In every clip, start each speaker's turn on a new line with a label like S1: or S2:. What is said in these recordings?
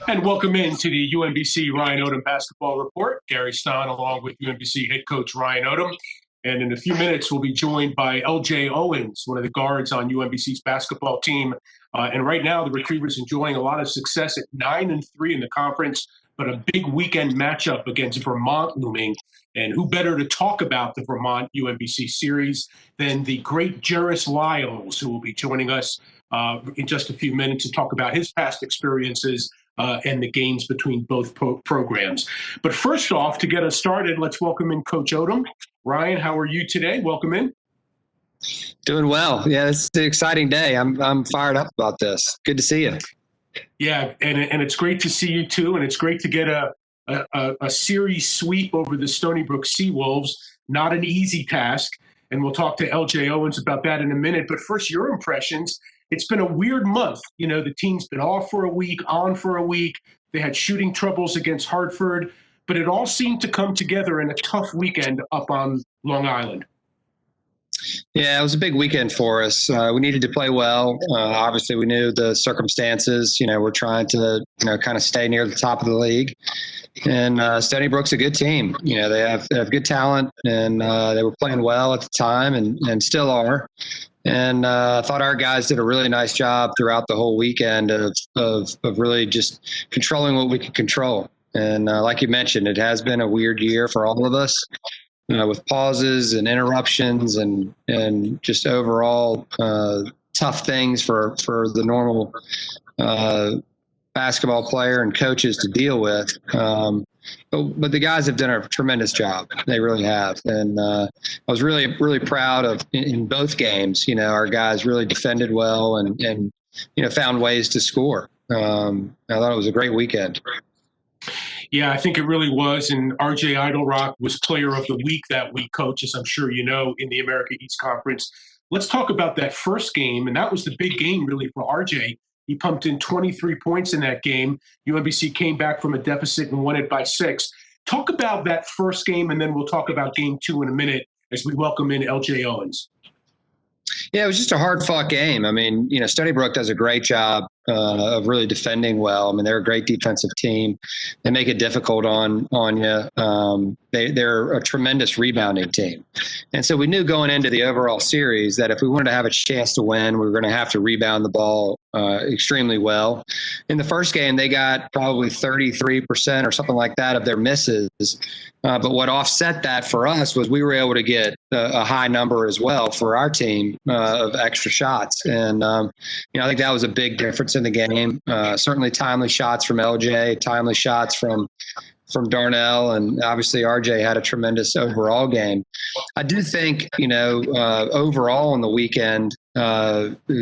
S1: And welcome into the UMBC Ryan Odom Basketball Report. Gary Stein along with UMBC head coach Ryan Odom. And in a few minutes, we'll be joined by LJ Owens, one of the guards on UMBC's basketball team. And right now, the Retrievers enjoying a lot of success at 9-3 in the conference, but a big weekend matchup against Vermont looming. And who better to talk about the Vermont UMBC series than the great Jairus Lyles, who will be joining us in just a few minutes to talk about his past experiences and the games between both programs. But first off, to get us started, let's welcome in Coach Odom. Ryan, how are you today? Welcome in.
S2: Doing well. Yeah, it's an exciting day. I'm fired up about this. Good to see you.
S1: Yeah, and it's great to see you too, and it's great to get a series sweep over the Stony Brook Seawolves. Not an easy task, and we'll talk to LJ Owens about that in a minute. But first, your impressions. It's been a weird month. You know, the team's been off for a week, on for a week. They had shooting troubles against Hartford, but it all seemed to come together in a tough weekend up on Long Island.
S2: Yeah, it was a big weekend for us. We needed to play well. Obviously, we knew the circumstances. You know, we're trying to, kind of stay near the top of the league. And Stony Brook's a good team. You know, they have good talent, and they were playing well at the time and still are. And I thought our guys did a really nice job throughout the whole weekend of really just controlling what we could control. And like you mentioned, it has been a weird year for all of us, with pauses and interruptions and just overall tough things for the normal basketball player and coaches to deal with. But the guys have done a tremendous job. They really have. And I was really, really proud of in both games, our guys really defended well and found ways to score. I thought it was a great weekend.
S1: Yeah, I think it really was. And RJ Idlerock was player of the week that week, Coach, as I'm sure you know, in the America East Conference. Let's talk about that first game. And that was the big game, really, for RJ. He pumped in 23 points in that game. UMBC came back from a deficit and won it by 6. Talk about that first game, and then we'll talk about game 2 in a minute as we welcome in LJ Owens.
S2: Yeah, it was just a hard-fought game. I mean, Stony Brook does a great job of really defending well. I mean, they're a great defensive team. They make it difficult on you. They're a tremendous rebounding team. And so we knew going into the overall series that if we wanted to have a chance to win, we were going to have to rebound the ball extremely well. In the first game, they got probably 33% or something like that of their misses. But what offset that for us was we were able to get a high number as well for our team of extra shots. And, I think that was a big difference in the game. Certainly timely shots from LJ, timely shots from Darnell, and obviously RJ had a tremendous overall game. I do think, overall on the weekend,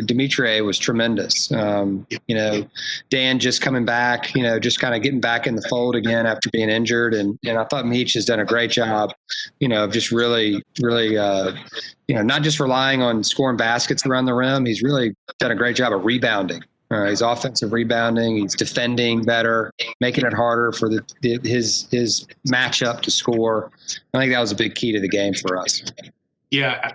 S2: Dimitri was tremendous. Dan just coming back, just kind of getting back in the fold again after being injured. And I thought Meach has done a great job, of just really, not just relying on scoring baskets around the rim. He's really done a great job of rebounding. He's offensive rebounding. He's defending better, making it harder for his matchup to score. I think that was a big key to the game for us.
S1: Yeah,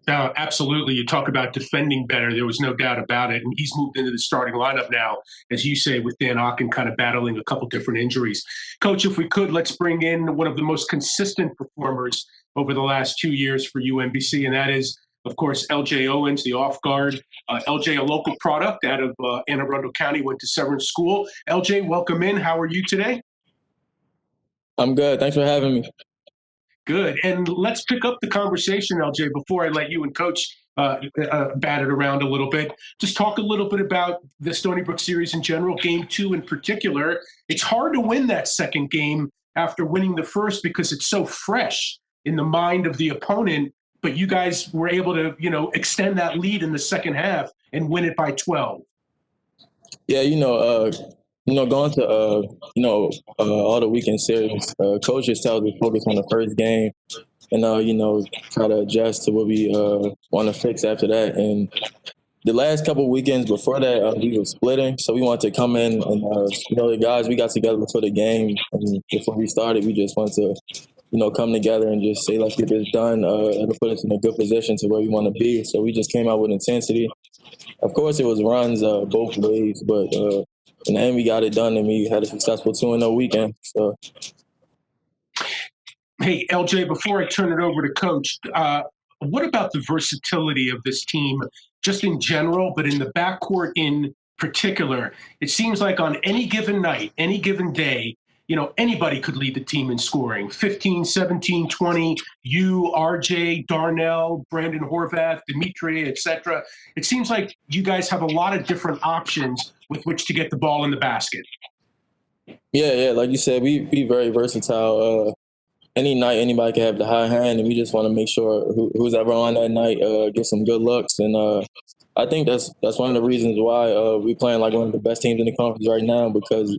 S1: absolutely. You talk about defending better. There was no doubt about it. And he's moved into the starting lineup now, as you say, with Dan Ocken kind of battling a couple different injuries. Coach, if we could, let's bring in one of the most consistent performers over the last 2 years for UMBC, and that is, of course, LJ Owens, the off guard. LJ, a local product out of Anne Arundel County, went to Severance School. LJ, welcome in. How are you today?
S3: I'm good. Thanks for having me.
S1: Good. And let's pick up the conversation, LJ, before I let you and Coach bat it around a little bit. Just talk a little bit about the Stony Brook series in general, game 2 in particular. It's hard to win that second game after winning the first because it's so fresh in the mind of the opponent. But you guys were able to, extend that lead in the second half and win it by 12.
S3: Yeah, going to, all the weekend series, coaches tell us to focus on the first game and, try to adjust to what we want to fix after that. And the last couple of weekends before that, we were splitting. So we wanted to come in and, the guys, we got together before the game. And before we started, we just wanted to come together and just say, let's get this done. It'll put us in a good position to where we want to be. So we just came out with intensity. Of course, it was runs both ways, but in the end, we got it done, and we had a successful 2-0 weekend. So.
S1: Hey, LJ, before I turn it over to Coach, what about the versatility of this team, just in general, but in the backcourt in particular? It seems like on any given night, any given day, anybody could lead the team in scoring. 15, 17, 20, you, RJ, Darnell, Brandon Horvath, Dimitri, etc. It seems like you guys have a lot of different options with which to get the ball in the basket.
S3: Yeah. Like you said, we very versatile. Any night, anybody can have the high hand, and we just want to make sure who's ever on that night get some good looks. And I think that's one of the reasons why we're playing like one of the best teams in the conference right now, because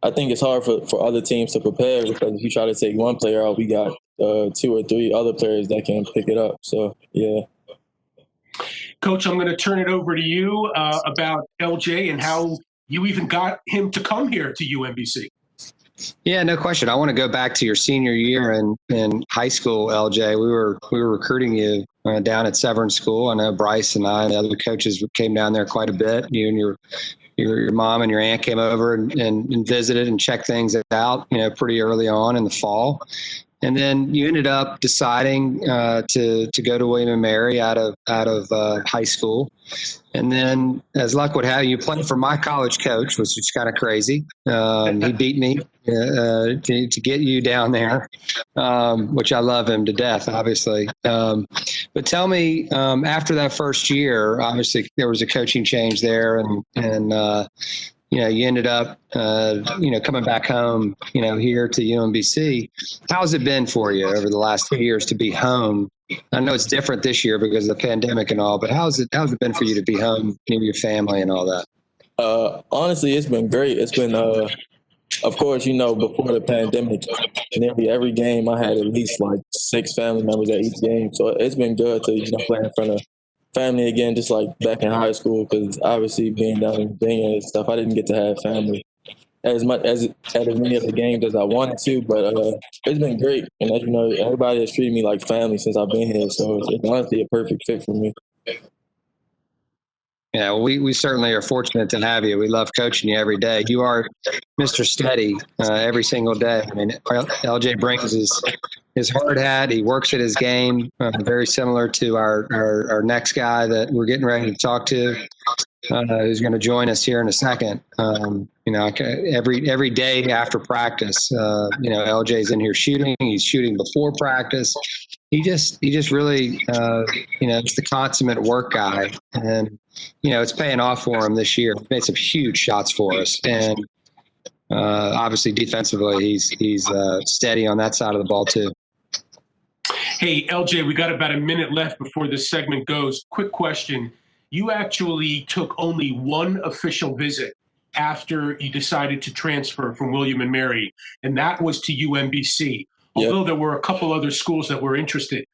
S3: I think it's hard for other teams to prepare, because if you try to take one player out, we got 2 or 3 other players that can pick it up. So, yeah.
S1: Coach, I'm going to turn it over to you about LJ and how you even got him to come here to UMBC.
S2: Yeah, no question. I want to go back to your senior year in high school, LJ. We were recruiting you down at Severn School. I know Bryce and I and the other coaches came down there quite a bit. You and your mom and your aunt came over and visited and checked things out, pretty early on in the fall. And then you ended up deciding to go to William and Mary out of high school. And then, as luck would have, you played for my college coach, which is kind of crazy. He beat me to get you down there, which I love him to death, obviously. But tell me, after that first year, obviously there was a coaching change there, and you ended up, coming back home, here to UMBC. How's it been for you over the last 2 years to be home? I know it's different this year because of the pandemic and all, but how's it been for you to be home near your family and all that?
S3: Honestly, it's been great. It's been, of course, before the pandemic, nearly every game I had at least like 6 family members at each game. So it's been good to, play in front of family again, just like back in high school, because obviously being down in Virginia and stuff, I didn't get to have family as much as many of the games as I wanted to, but it's been great. And as you know, everybody has treated me like family since I've been here, so it's honestly a perfect fit for me.
S2: Yeah, well, we certainly are fortunate to have you. We love coaching you every day. You are Mr. Steady every single day. I mean, LJ brings his hard hat. He works at his game, very similar to our next guy that we're getting ready to talk to, who's going to join us here in a second. Every day after practice, LJ's in here shooting. He's shooting before practice. He just really, it's the consummate work guy, and it's paying off for him this year. He made some huge shots for us, and obviously defensively, he's steady on that side of the ball too.
S1: Hey, LJ, we got about a minute left before this segment goes. Quick question. You actually took only one official visit after you decided to transfer from William and Mary, and that was to UMBC.
S3: Yep.
S1: Although there were a couple other schools that were interested.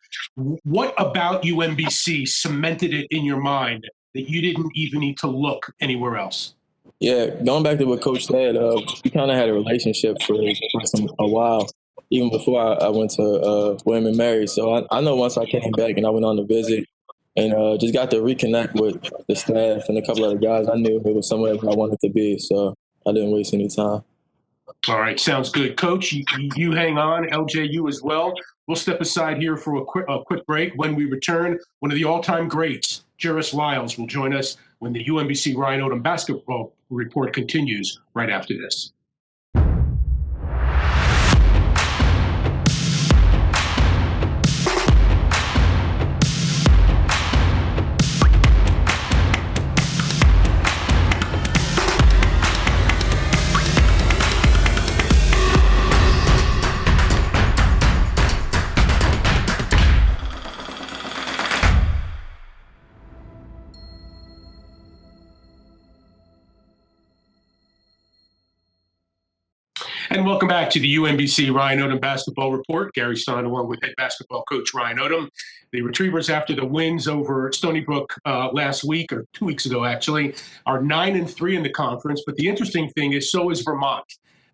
S1: What about UMBC cemented it in your mind that you didn't even need to look anywhere else?
S3: Yeah, going back to what Coach said, we kind of had a relationship for a while, even before I went to William and Mary. So I know once I came back and I went on the visit and just got to reconnect with the staff and a couple other guys, I knew it was somewhere I wanted to be. So I didn't waste any time.
S1: All right, sounds good. Coach, you hang on. LJ, you as well. We'll step aside here for a quick break. When we return, one of the all-time greats, Jairus Lyles, will join us when the UMBC Ryan Odom basketball report continues right after this. And welcome back to the UMBC Ryan Odom basketball report. Gary Stein along with head basketball coach Ryan Odom. The Retrievers, after the wins over Stony Brook last week, or 2 weeks ago actually, are 9-3 in the conference. But the interesting thing is so is Vermont.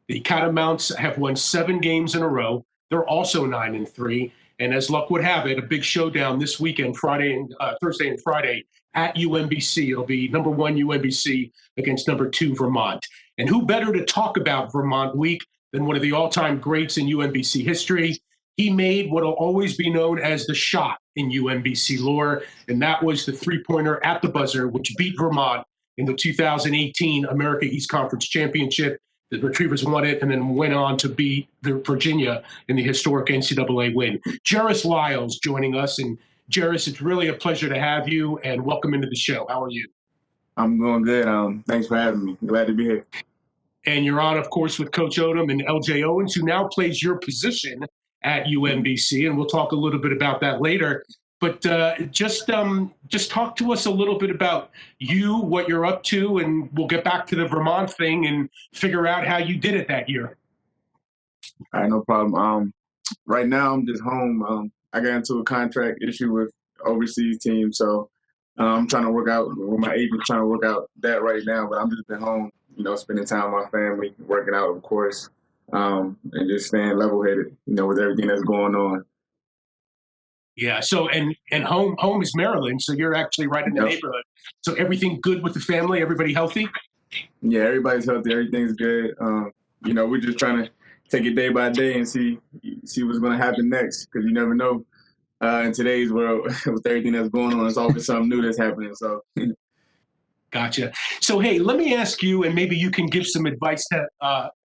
S1: The Catamounts have won 7 games in a row. They're also 9-3. And as luck would have it, a big showdown this weekend, Thursday and Friday at UMBC. It'll be number 1 UMBC against number 2 Vermont. And who better to talk about Vermont Week than one of the all-time greats in UMBC history? He made what will always be known as the shot in UMBC lore, and that was the three-pointer at the buzzer, which beat Vermont in the 2018 America East Conference Championship. The Retrievers won it and then went on to beat the Virginia in the historic NCAA win. Jairus Lyles joining us. And Jairus, it's really a pleasure to have you, and welcome into the show. How are you?
S4: I'm going good. Thanks for having me. Glad to be here.
S1: And you're on, of course, with Coach Odom and LJ Owens, who now plays your position at UMBC, and we'll talk a little bit about that later. But just talk to us a little bit about you, what you're up to, and we'll get back to the Vermont thing and figure out how you did it that year.
S4: All right, no problem. Right now I'm just home. I got into a contract issue with overseas team, so I'm trying to work out with my agent, trying to work out that right now. But I'm just at home, spending time with my family, working out, of course, and just staying level-headed, with everything that's going on.
S1: Yeah. So and home is Maryland, so you're actually right in the neighborhood. So everything good with the family? Everybody healthy?
S4: Yeah, everybody's healthy. Everything's good. We're just trying to take it day by day and see what's going to happen next, because you never know. In today's world, with everything that's going on, it's always something new that's happening. So.
S1: Gotcha. So, hey, let me ask you, and maybe you can give some advice to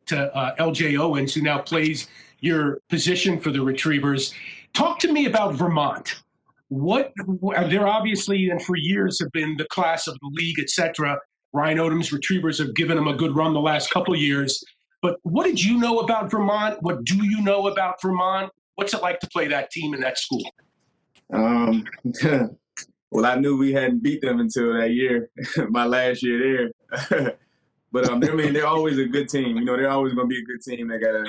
S1: LJ Owens, who now plays your position for the Retrievers. Talk to me about Vermont. They're obviously, and for years, have been the class of the league, et cetera. Ryan Odom's Retrievers have given them a good run the last couple of years. But what did you know about Vermont? What do you know about Vermont? What's it like to play that team in that school?
S4: Well, I knew we hadn't beat them until that year, my last year there. But they're always a good team. They're always going to be a good team. They got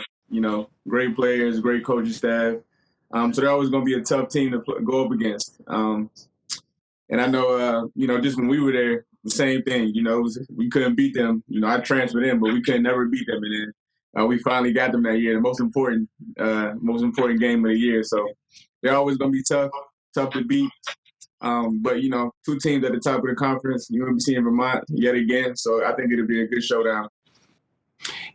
S4: great players, great coaching staff. So they're always going to be a tough team to go up against. And I know, just when we were there, the same thing. We couldn't beat them. I transferred in, but we could never beat them. And then we finally got them that year, the most important game of the year. So they're always going to be tough to beat. But, two teams at the top of the conference, UMBC and Vermont, yet again. So I think it'll be a good showdown.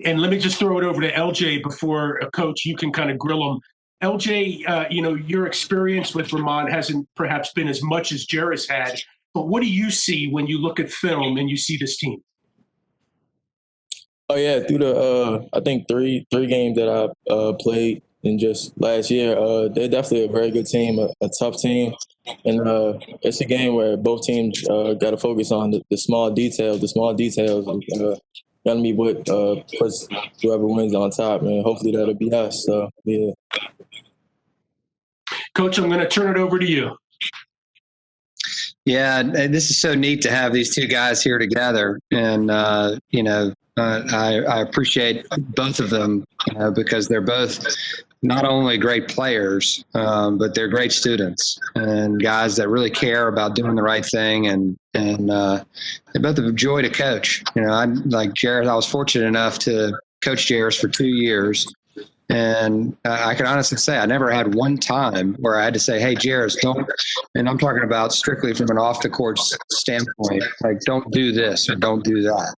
S1: And let me just throw it over to LJ before, Coach, you can kind of grill him. LJ, your experience with Vermont hasn't perhaps been as much as Jairus had, but what do you see when you look at film and you see this team?
S3: Oh, yeah, through the, I think, three games that I played in just last year, they're definitely a very good team, a tough team. And it's a game where both teams got to focus on the small details. The small details going to be what puts whoever wins on top, and hopefully that'll be us. So, yeah.
S1: Coach, I'm going to turn it over to you.
S2: Yeah, this is so neat to have these two guys here together. And, I appreciate both of them because they're both not only great players, but they're great students and guys that really care about doing the right thing. And they're both a joy to coach. I like Jairus. I was fortunate enough to coach Jairus for 2 years. And I can honestly say I never had one time where I had to say, hey, Jairus, don't, and I'm talking about strictly from an off the court standpoint, like don't do this or don't do that.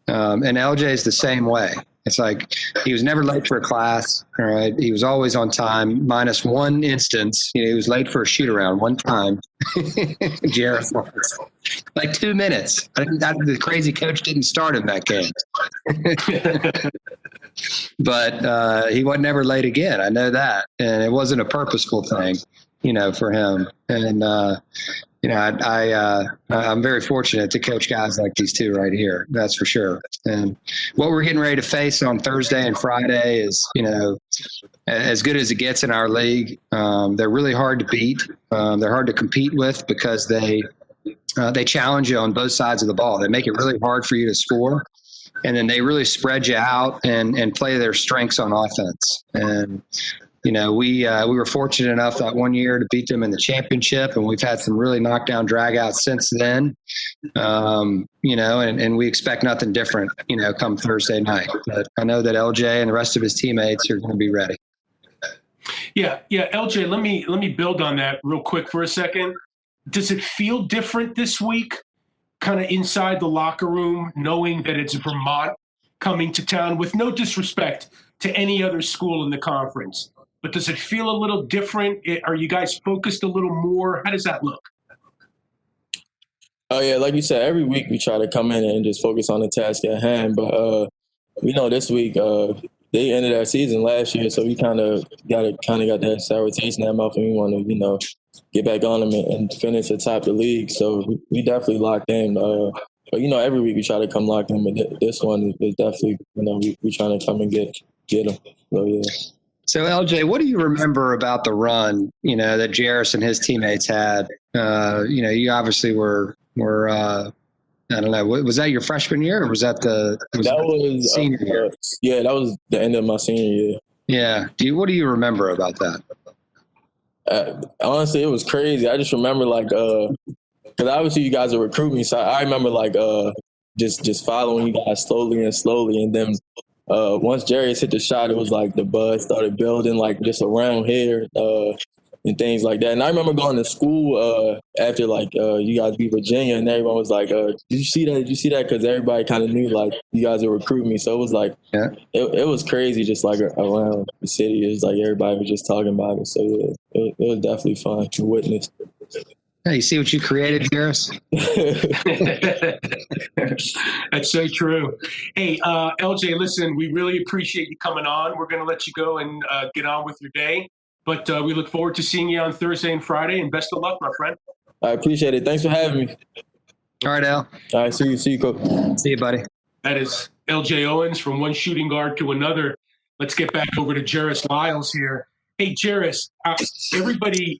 S2: And LJ is the same way. It's like he was never late for a class. All right. He was always on time, minus one instance. He was late for a shoot around one time. Jairus was like 2 minutes. The crazy coach didn't start him that game. But he wasn't ever late again. I know that. And it wasn't a purposeful thing, for him. And, I'm very fortunate to coach guys like these two right here. That's for sure. And what we're getting ready to face on Thursday and Friday is, as good as it gets in our league. They're really hard to beat. They're hard to compete with because they challenge you on both sides of the ball. They make it really hard for you to score. And then they really spread you out and play their strengths on offense. And, we were fortunate enough that 1 year to beat them in the championship, and we've had some really knockdown dragouts since then. And we expect nothing different, come Thursday night. But I know that LJ and the rest of his teammates are going to be ready.
S1: Yeah. LJ, let me build on that real quick for a second. Does it feel different this week, kind of inside the locker room, knowing that it's Vermont coming to town, with no disrespect to any other school in the conference? But does it feel a little different? Are you guys focused a little more? How does that look?
S3: Oh yeah, like you said, every week we try to come in and just focus on the task at hand. But this week they ended our season last year, so we kind of got that sour taste in our mouth, and we want to get back on them and finish atop the league. So we definitely locked in. But every week we try to come locked in. But this one is definitely we trying to come and get them. So yeah.
S2: So LJ, what do you remember about the run, that Jairus and his teammates had? You obviously were I don't know, was that your freshman year, or was that was senior year?
S3: Yeah, that was the end of my senior year.
S2: Yeah. What do you remember about that?
S3: Honestly, it was crazy. I just remember because obviously you guys are recruiting me, so I remember just following you guys slowly, and then once Jairus hit the shot, it was like the buzz started building, just around here and things like that. And I remember going to school after you guys beat Virginia, and everyone was like, "Did you see that? Did you see that?" Because everybody kind of knew you guys were recruiting me, so it was it was crazy, just around the city. It was everybody was just talking about it. So yeah, it was definitely fun to witness.
S2: Hey, you see what you created, Jairus?
S1: That's so true. Hey, LJ, listen, we really appreciate you coming on. We're going to let you go and get on with your day. But we look forward to seeing you on Thursday and Friday, and best of luck, my friend.
S3: I appreciate it. Thanks for having me.
S2: All right, Al.
S3: All right, see you, Coach.
S2: See you, buddy.
S1: That is LJ Owens, from one shooting guard to another. Let's get back over to Jairus Lyles here. Hey, Jairus, everybody,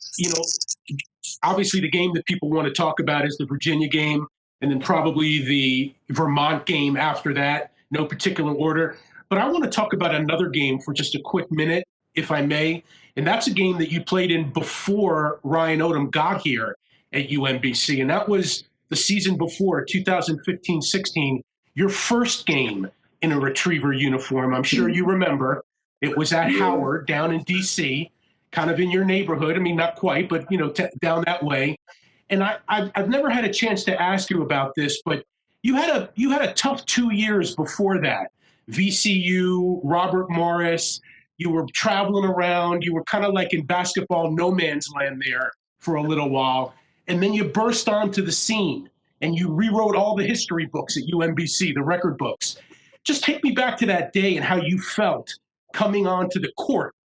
S1: obviously the game that people want to talk about is the Virginia game, and then probably the Vermont game after that, no particular order. But I want to talk about another game for just a quick minute, if I may. And that's a game that you played in before Ryan Odom got here at UMBC. And that was the season before, 2015-16, your first game in a Retriever uniform. I'm sure you remember. It was at Howard down in D.C., kind of in your neighborhood. I mean, not quite, but, down that way. And I've never had a chance to ask you about this, but you had a tough 2 years before that. VCU, Robert Morris. You were traveling around. You were kind of like in basketball no man's land there for a little while. And then you burst onto the scene and you rewrote all the history books at UMBC, the record books. Just take me back to that day and how you felt coming onto the court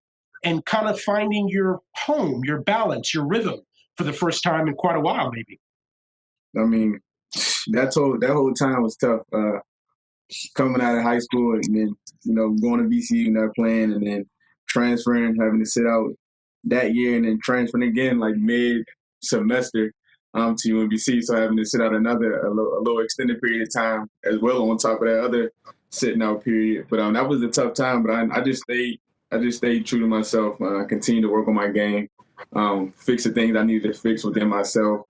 S1: and kind of finding your home, your balance, your rhythm for the first time in quite a while, maybe.
S4: I mean, that whole time was tough. Coming out of high school and then, going to VCU, not playing, and then transferring, having to sit out that year, and then transferring again mid-semester to UMBC, so having to sit out a little extended period of time as well on top of that other sitting out period. But that was a tough time, but I just stayed true to myself. I continued to work on my game, fix the things I needed to fix within myself.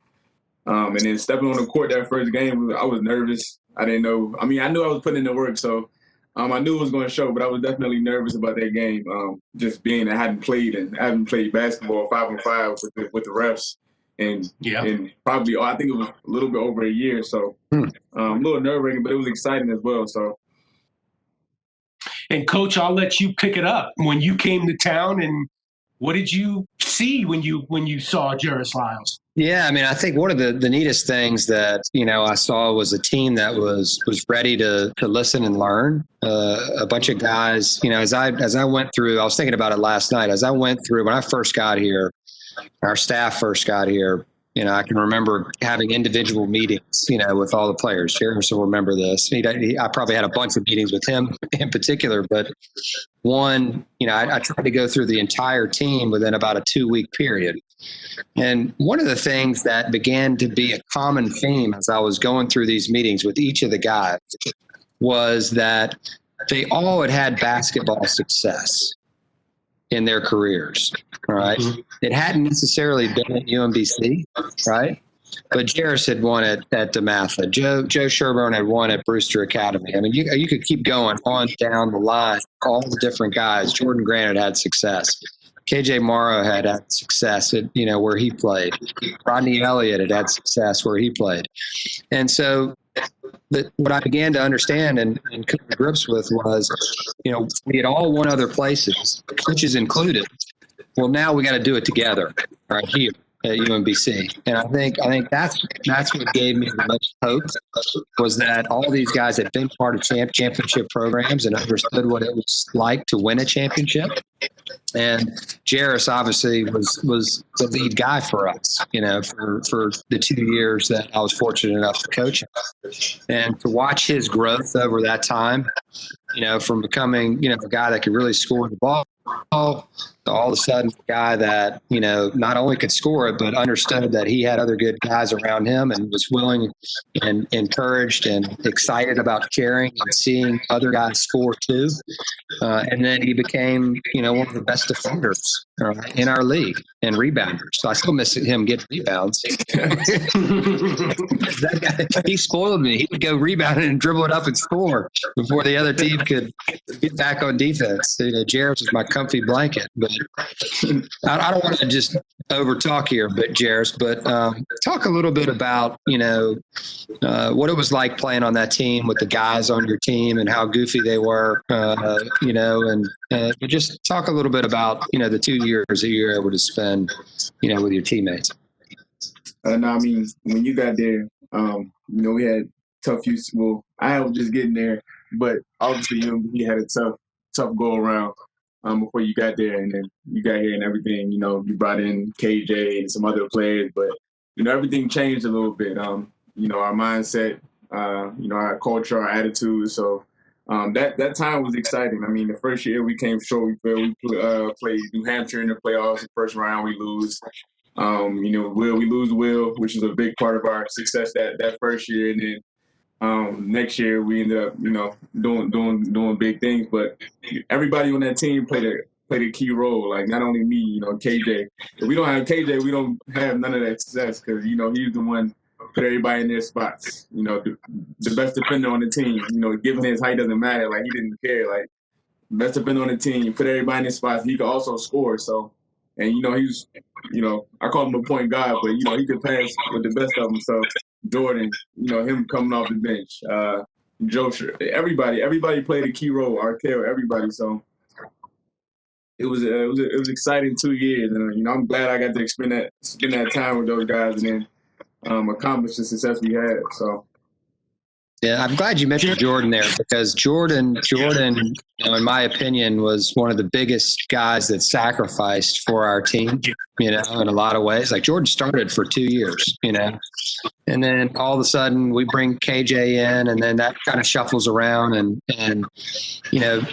S4: And then stepping on the court that first game, I was nervous. I didn't know. I mean, I knew I was putting in the work, so I knew it was going to show, but I was definitely nervous about that game. Just being I hadn't played basketball 5-on-5 with the refs, and probably I think it was a little bit over a year, so a little nerve-wracking, but it was exciting as well. So.
S1: And Coach, I'll let you pick it up. When you came to town, and what did you see when you saw Jairus Lyles?
S2: Yeah, I mean, I think one of the neatest things that, I saw was a team that was ready to listen and learn. A bunch of guys, as I went through, I was thinking about it last night. As I went through, when I first got here, our staff first got here, I can remember having individual meetings, with all the players. Jairus will remember this. I probably had a bunch of meetings with him in particular, but one, I tried to go through the entire team within about a 2-week period. And one of the things that began to be a common theme as I was going through these meetings with each of the guys was that they all had basketball success in their careers, all right? Mm-hmm. It hadn't necessarily been at UMBC, right? But Jairus had won it at DeMatha. Joe Sherburne had won at Brewster Academy. I mean, you could keep going on down the line, all the different guys. Jordan Grant had success. KJ Morrow had success at, where he played. Rodney Elliott had success where he played. And so what I began to understand and come to grips with was, we had all won other places, coaches included. Well, now we got to do it together right here at UMBC. And I think that's what gave me the most hope, was that all these guys had been part of championship programs and understood what it was like to win a championship. And Jairus obviously was the lead guy for us, for the 2 years that I was fortunate enough to coach him. And to watch his growth over that time, from becoming, a guy that could really score the ball, to all of a sudden a guy that, not only could score it, but understood that he had other good guys around him and was willing and encouraged and excited about sharing and seeing other guys score too. And then he became, one of the best defenders in our league and rebounder. So I still miss him getting rebounds. That guy, he spoiled me. He would go rebound and dribble it up and score before the other team could get back on defense. Jairus was my comfy blanket. But I don't want to just over talk here, but Jairus, but talk a little bit about, what it was like playing on that team with the guys on your team and how goofy they were, and just talk a little bit about, the 2 years that you were able to spend, with your teammates.
S4: No, I mean, when you got there, we had tough use. Well, I was just getting there, but obviously, he had a tough go around before you got there, and then you got here and everything. You brought in KJ and some other players, but everything changed a little bit. Our mindset, our culture, our attitude. So that time was exciting. I mean, the first year we came short. We played New Hampshire in the playoffs. The first round we lose. We lose Will, which is a big part of our success that first year, and then next year we ended up, doing big things. But everybody on that team played a key role. Like not only me, KJ. If we don't have KJ, we don't have none of that success because he's the one put everybody in their spots. The best defender on the team. Given his height doesn't matter. Like he didn't care. Like best defender on the team, put everybody in their spots. He could also score. So. And, he's, I call him a point guard, but, he could pass with the best of them. So, Jordan, him coming off the bench, Joshua, everybody played a key role, Arkell, everybody. So, it was exciting 2 years. And, I'm glad I got to spend that time with those guys and then accomplish the success we had. So.
S2: Yeah, I'm glad you mentioned Jordan there because Jordan, in my opinion, was one of the biggest guys that sacrificed for our team, in a lot of ways. Like Jordan started for 2 years, and then all of a sudden we bring KJ in and then that kind of shuffles around and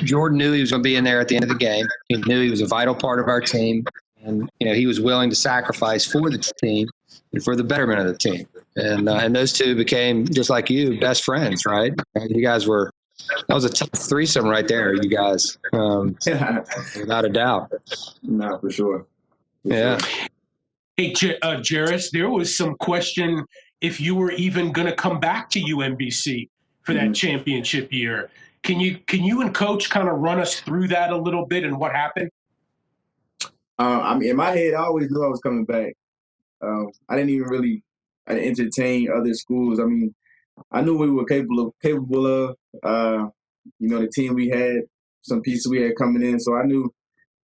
S2: Jordan knew he was going to be in there at the end of the game. He knew he was a vital part of our team and, he was willing to sacrifice for the team and for the betterment of the team. And those two became, just like you, best friends, right? You guys that was a tough threesome right there, you guys, without a doubt.
S4: No, for sure.
S2: Yeah.
S1: Hey, Jairus, there was some question if you were even going to come back to UMBC for that championship year. Can you and Coach kind of run us through that a little bit and what happened?
S4: In my head, I always knew I was coming back. I didn't even really entertain other schools. I mean, I knew we were capable of. The team we had, some pieces we had coming in. So I knew,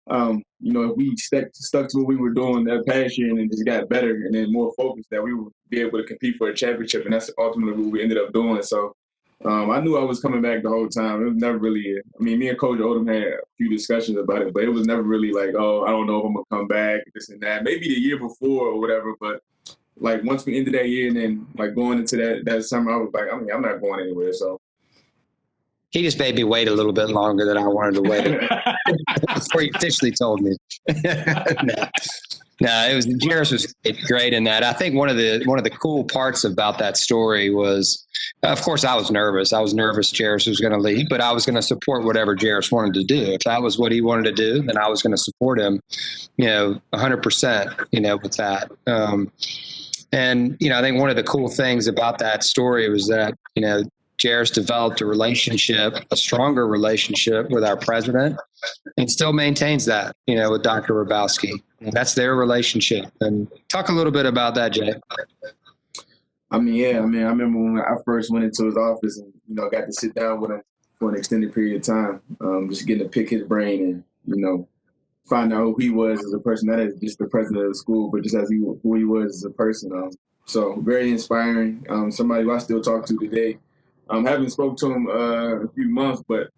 S4: if we stuck to what we were doing that past year and then just got better and then more focused, that we would be able to compete for a championship. And that's ultimately what we ended up doing. So I knew I was coming back the whole time. It was never really me and Coach Odom had a few discussions about it, but it was never really like, oh, I don't know if I'm going to come back, this and that. Maybe the year before or whatever, but like once we ended that year and then like going into that summer, I was like, I'm not going anywhere. So
S2: he just made me wait a little bit longer than I wanted to wait before he officially told me. No, Jairus was great in that. I think one of the cool parts about that story was, of course, I was nervous. I was nervous Jairus was going to leave, but I was going to support whatever Jairus wanted to do. If that was what he wanted to do, then I was going to support him, 100%, with that. And, I think one of the cool things about that story was that, Jairus developed a stronger relationship with our president, and still maintains that, with Dr. Rabowski. And that's their relationship. And talk a little bit about that, Jay.
S4: I remember when I first went into his office and, got to sit down with him for an extended period of time, just getting to pick his brain and, find out who he was as a person, not as just the president of the school, but just as who he was as a person. So very inspiring. Somebody who I still talk to today. Haven't spoke to him a few months, but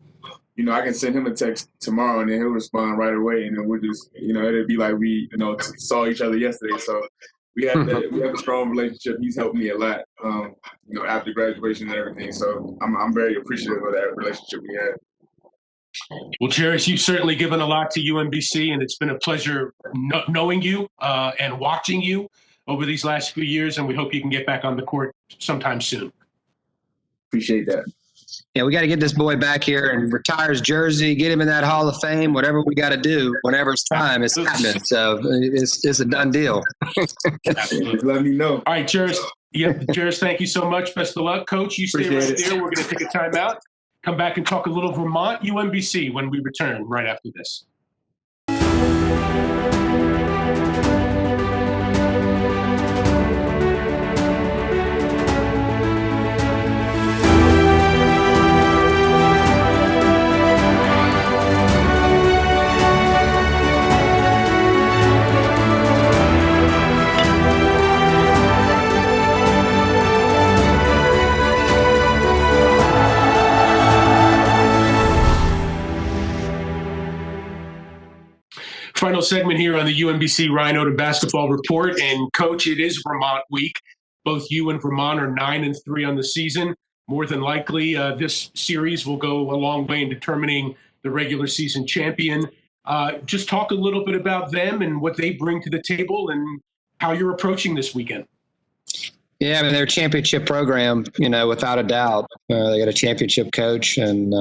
S4: I can send him a text tomorrow and then he'll respond right away, and then we'll just it'll be like we saw each other yesterday. So we have a strong relationship. He's helped me a lot, after graduation and everything. So I'm very appreciative of that relationship we had.
S1: Well, Jairus, you've certainly given a lot to UMBC, and it's been a pleasure knowing you and watching you over these last few years, and we hope you can get back on the court sometime soon.
S4: Appreciate that.
S2: Yeah, we got to get this boy back here and retire his jersey, get him in that Hall of Fame, whatever we got to do, whenever it's time, it's happening. So it's a done deal.
S4: Just let me know.
S1: All right, Jairus. Yep, Jairus, thank you so much. Best of luck. Coach, you stay right there. We're going to take a timeout. Come back and talk a little Vermont UMBC when we return right after this. Final segment here on the UMBC Ryan Odom Basketball Report. And, Coach, it is Vermont week. Both you and Vermont are 9-3 on the season. More than likely, this series will go a long way in determining the regular season champion. Just talk a little bit about them and what they bring to the table and how you're approaching this weekend.
S2: Yeah, they're a championship program, without a doubt. They got a championship coach and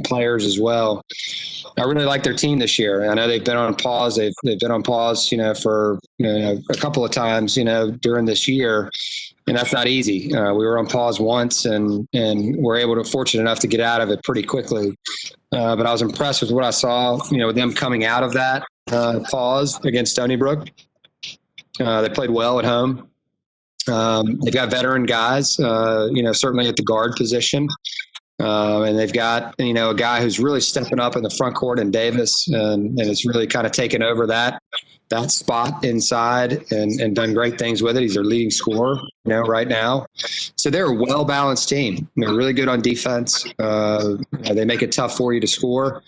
S2: players as well. I really like their team this year. I know they've been on pause. They've been on pause, for a couple of times, during this year, and that's not easy. We were on pause once, and we're fortunate enough to get out of it pretty quickly. But I was impressed with what I saw, with them coming out of that pause against Stony Brook. They played well at home. They've got veteran guys, certainly at the guard position. And they've got, a guy who's really stepping up in the front court in Davis and it's really kind of taken over that spot inside and done great things with it. He's their leading scorer, right now. So they're a well-balanced team. They're really good on defense. They make it tough for you to score.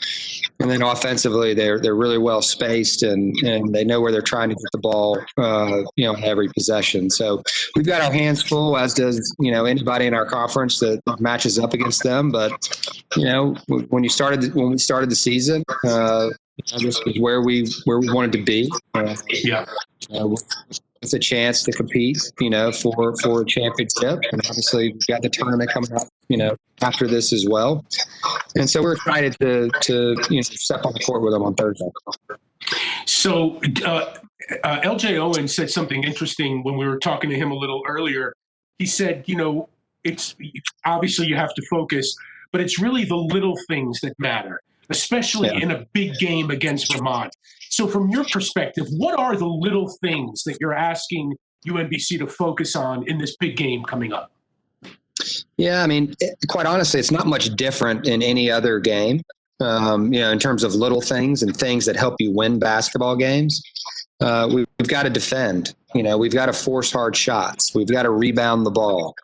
S2: And then offensively, they're really well spaced and they know where they're trying to get the ball, in every possession. So we've got our hands full, as does, anybody in our conference that matches up against them. But, when we started the season, this was where we wanted to be. With a chance to compete, for a championship. And obviously we've got the tournament coming up, after this as well. And so we're excited to step on the court with them on Thursday.
S1: So LJ Owens said something interesting when we were talking to him a little earlier. He said, it's obviously you have to focus, but it's really the little things that matter, especially in a big game against Vermont. So from your perspective, what are the little things that you're asking UMBC to focus on in this big game coming up?
S2: Yeah, quite honestly, it's not much different in any other game, in terms of little things and things that help you win basketball games. We've got to defend. We've got to force hard shots. We've got to rebound the ball.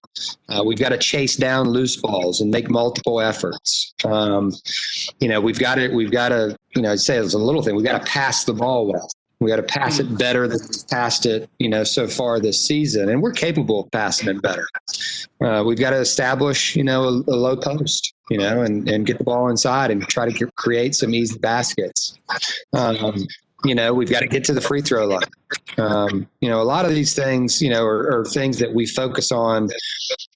S2: We've got to chase down loose balls and make multiple efforts. We've got to, I'd say it's a little thing. We've got to pass the ball well. We got to pass it better than we've passed it, so far this season. And we're capable of passing it better. We've got to establish, a low post, and get the ball inside and try to create some easy baskets. We've got to get to the free throw line. A lot of these things, are things that we focus on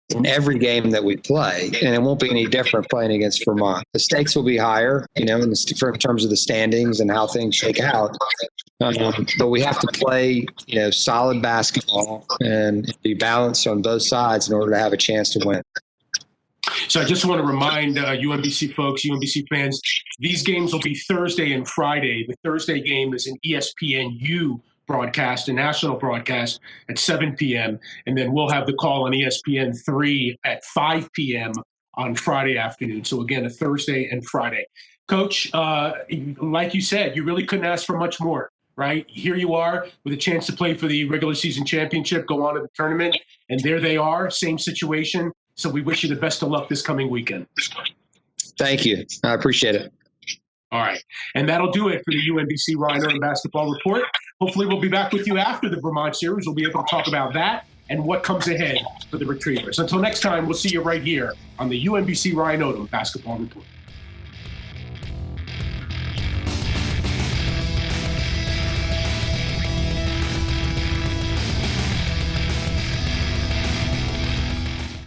S2: in every game that we play, and it won't be any different playing against Vermont. The stakes will be higher, in terms of the standings and how things shake out. But we have to play, solid basketball and be balanced on both sides in order to have a chance to win.
S1: So I just want to remind UMBC folks, UMBC fans, these games will be Thursday and Friday. The Thursday game is an ESPNU broadcast, a national broadcast at 7 p.m. And then we'll have the call on ESPN3 at 5 p.m. on Friday afternoon. So again, a Thursday and Friday. Coach, like you said, you really couldn't ask for much more, right? Here you are with a chance to play for the regular season championship, go on to the tournament, and there they are, same situation. So we wish you the best of luck this coming weekend.
S2: Thank you. I appreciate it.
S1: All right. And that'll do it for the UMBC Ryan Odom Basketball Report. Hopefully we'll be back with you after the Vermont series. We'll be able to talk about that and what comes ahead for the Retrievers. Until next time, we'll see you right here on the UMBC Ryan Odom Basketball Report.